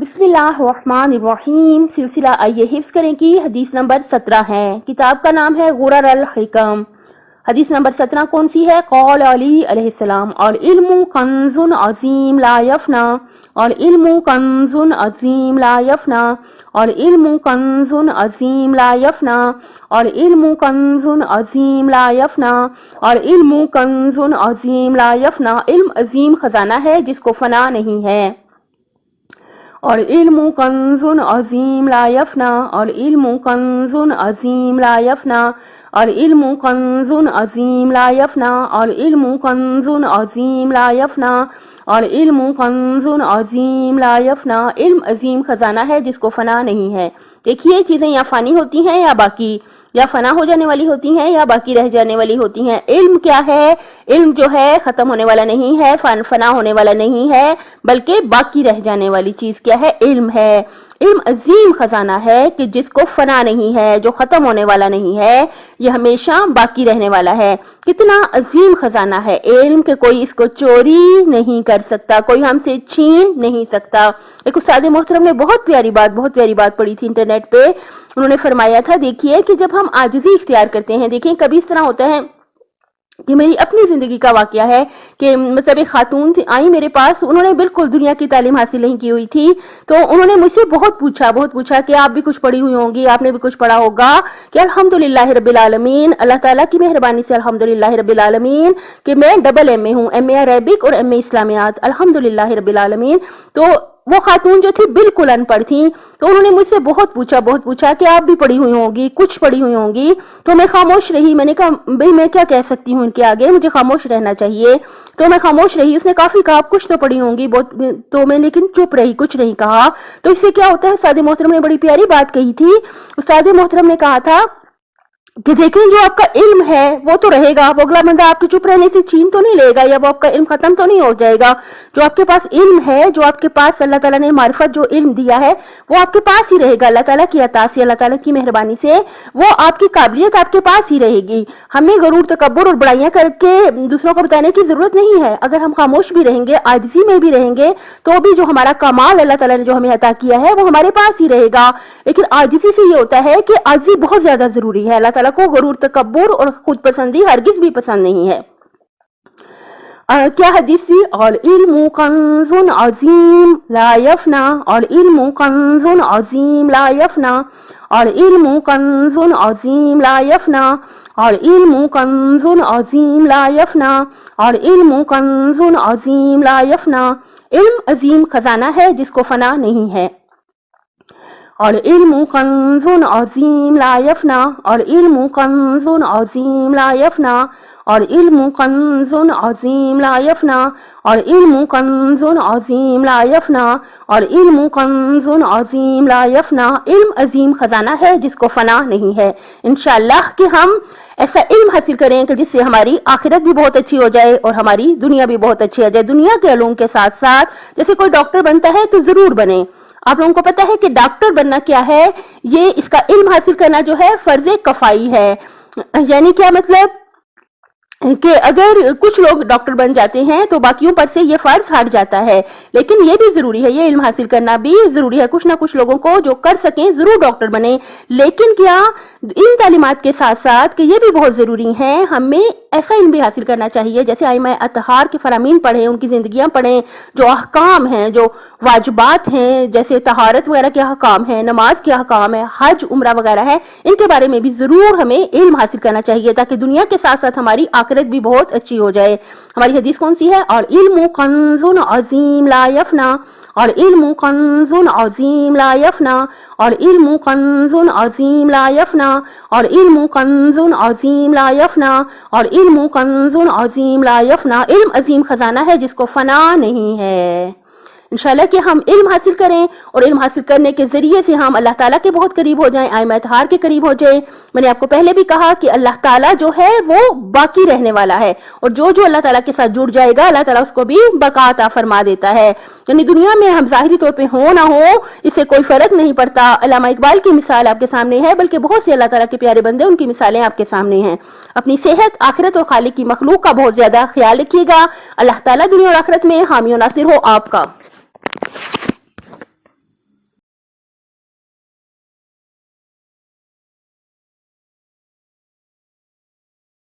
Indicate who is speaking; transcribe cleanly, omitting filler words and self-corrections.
Speaker 1: बिस्मिल्लाहिर्रहमानिर्रहीम। सिलसिला आइए हिफ्ज़ करें कि हदीस नंबर 17 है। किताब का नाम है गुरर अल हिकम। हदीस नंबर 17 कौन सी है? क़ौल अली अलैहिस्सलाम, और इल्मु कंज़ुन अज़ीम ला यफ़ना, और इल्मु कंज़ुन अज़ीम ला यफ़ना, और इल्मु कंज़ुन अज़ीम ला यफ़ना, और इल्मु कंज़ुन अज़ीम ला यफ़ना, और इल्मु कंज़ुन अज़ीम ला यफ़ना। इल्म अज़ीम खजाना है जिसको फना नहीं है। और इल्मु कंज़ुन अज़ीम ला यफ़ना, और इल्मु कंज़ुन अज़ीम ला यफ़ना, और इल्मु कंज़ुन अज़ीम ला यफ़ना, और इल्मु कंज़ुन अज़ीम ला यफ़ना, और इल्मु कंज़ुन अज़ीम ला यफ़ना। इल्म अज़ीम खजाना है जिसको फना नहीं है। देखिए, चीजें या फानी होती हैं या बाकी, या फना हो जाने वाली होती हैं या बाकी रह जाने वाली होती हैं। इल्म क्या है? इल्म जो है खत्म होने वाला नहीं है, फना होने वाला नहीं है, बल्कि बाकी रह जाने वाली चीज क्या है? इल्म है। इल्म अजीम खजाना है कि जिसको फना नहीं है, जो खत्म होने वाला नहीं है, ये हमेशा बाकी रहने वाला है। कितना अजीम खजाना है इल्म के कोई इसको चोरी नहीं कर सकता, कोई हमसे छीन नहीं सकता। एक उस्ताद मोहतरम ने बहुत प्यारी बात पढ़ी थी इंटरनेट पे। उन्होंने फरमाया था, देखिए कि जब हम आजिज़ी इख्तियार करते हैं, देखिए कभी इस तरह होता है कि मेरी अपनी जिंदगी का वाकया है कि मतलब एक खातून थी, आई मेरे पास, उन्होंने बिल्कुल दुनिया की तालीम हासिल नहीं की हुई थी। तो उन्होंने मुझसे बहुत पूछा कि आप भी कुछ पढ़ी हुई होंगी, आपने भी कुछ पढ़ा होगा। कि अल्हम्दुलिल्लाह रब्बिल आलमीन, अल्लाह ताला की मेहरबानी से अल्हम्दुलिल्लाह रब्बिल आलमीन कि मैं डबल एमए हूँ, एमए अरबिक और एमए इस्लामियात, अल्हम्दुलिल्लाह रब्बिल आलमीन। तो वो खातून जो थी बिल्कुल अनपढ़ थी। तो उन्होंने मुझसे बहुत पूछा कि आप भी पढ़ी हुई होंगी, कुछ पढ़ी हुई होंगी। तो मैं खामोश रही। मैंने कहा भाई मैं क्या कह सकती हूँ इनके आगे, मुझे खामोश रहना चाहिए। तो मैं खामोश रही। उसने काफी कहा आप कुछ तो पढ़ी होंगी बहुत, तो मैं लेकिन चुप रही, कुछ नहीं कहा। तो इससे क्या होता है, उस्ताद मोहतरम ने बड़ी प्यारी बात कही थी। उस्ताद मोहतरम ने कहा था कि देखें जो आपका इल्म है वो तो रहेगा, वो अगला बंदा आपके चुप रहने से छीन तो नहीं लेगा, या वो आपका इल्म खत्म तो नहीं हो जाएगा। जो आपके पास इल्म है, जो आपके पास अल्लाह ताला ने मारिफत जो इल्म दिया है, वो आपके पास ही रहेगा। अल्लाह ताला की अता से, अल्लाह ताला की मेहरबानी से वो आपकी काबिलियत आपके पास ही रहेगी। हमें गरूर, तकब्बुर और बड़ाइयां करके दूसरों को बताने की जरूरत नहीं है। अगर हम खामोश भी रहेंगे, आजिज़ी में भी रहेंगे, तो भी जो हमारा कमाल अल्लाह ताला ने जो हमें अता किया है वो हमारे पास ही रहेगा। लेकिन आजिज़ी से ये होता है कि आजिज़ी बहुत ज्यादा जरूरी है। अल्लाह ताला को गरूर, तकब्बुर और खुद पसंदी हरगिज भी पसंद नहीं है। क्या हदीस थी? और इल्मु कंज़ुन अज़ीम ला यफ़ना, और इल्मु कंज़ुन अज़ीम ला यफ़ना, और इल्मु कंज़ुन अज़ीम ला यफ़ना, और इल्मु कंज़ुन अज़ीम ला यफ़ना, और इल्मु कंज़ुन अज़ीम ला यफ़ना। इल्म अजीम खजाना है जिसको फना नहीं है। और इल्मु कंज़ुन अज़ीम ला यफ़ना, और इल्मु कंज़ुन अज़ीम ला यफ़ना, और इल्मु कंज़ुन अज़ीम ला यफ़ना, और इल्मु कंज़ुन अज़ीम ला यफ़ना, और इल्मु कंज़ुन अज़ीम ला यफ़ना। इल्म अजीम खजाना है जिसको फना नहीं है। इंशाअल्लाह कि हम ऐसा इल्म हासिल करें कि जिससे हमारी आखिरत भी बहुत अच्छी हो जाए और हमारी दुनिया भी बहुत अच्छी हो जाए। दुनिया के उलूम के साथ साथ जैसे कोई डॉक्टर बनता है तो जरूर बने। आप लोगों को पता है कि डॉक्टर बनना क्या है, ये इसका इल्म हासिल करना जो है फर्ज कफाई है। यानी क्या मतलब कि अगर कुछ लोग डॉक्टर बन जाते हैं तो बाकियों पर से ये फर्ज हट जाता है। लेकिन ये भी जरूरी है, ये इल्म हासिल करना भी जरूरी है। कुछ ना कुछ लोगों को जो कर सकें जरूर डॉक्टर बने। लेकिन क्या इन तालीमात के साथ साथ कि ये भी बहुत जरूरी है, हमें ऐसा इल्म भी हासिल करना चाहिए जैसे आइमा अतहार के फरामीन पढ़ें, उनकी जिंदगियां पढ़ें, जो अहकाम हैं, जो वाजिबात हैं, जैसे तहारत वगैरह के अहकाम है, नमाज के अहकाम है, हज उम्रा वगैरह है, इनके बारे में भी जरूर हमें इल्म हासिल करना चाहिए ताकि दुनिया के साथ साथ हमारी आखिरत भी बहुत अच्छी हो जाए। हमारी हदीस कौन सी है? और इल्मु कंज़ुन अज़ीम ला यफ़ना, और इल्मु कंज़ुन अज़ीम ला यफ़ना, और इल्मु कंज़ुन अज़ीम ला यफ़ना, और इल्मु कंज़ुन अज़ीम ला यफ़ना, और इल्मु कंज़ुन अज़ीम ला यफ़ना। इल्म अजीम खजाना है जिसको फना नहीं है। इंशाल्लाह कि हम इल्म हासिल करें और इल्म हासिल करने के जरिए से हम अल्लाह ताला के बहुत करीब हो जाएं, आइमा अतहार के करीब हो जाएं। मैंने आपको पहले भी कहा कि अल्लाह ताला जो है वो बाकी रहने वाला है, और जो जो अल्लाह ताला के साथ जुड़ जाएगा अल्लाह ताला उसको भी बका अता फरमा देता है। यानी दुनिया में हम जाहिरी तौर पे हो ना हो इससे कोई फर्क नहीं पड़ता। अल्लामा इकबाल की मिसाल आपके सामने है, बल्कि बहुत से अल्लाह ताला के प्यारे बंदे उनकी मिसालें आपके सामने हैं। अपनी सेहत, आखिरत और खालिक की मखलूक का बहुत ज्यादा ख्याल रखिएगा। अल्लाह ताला दुनिया और आखिरत में हामी और नासिर हो आपका।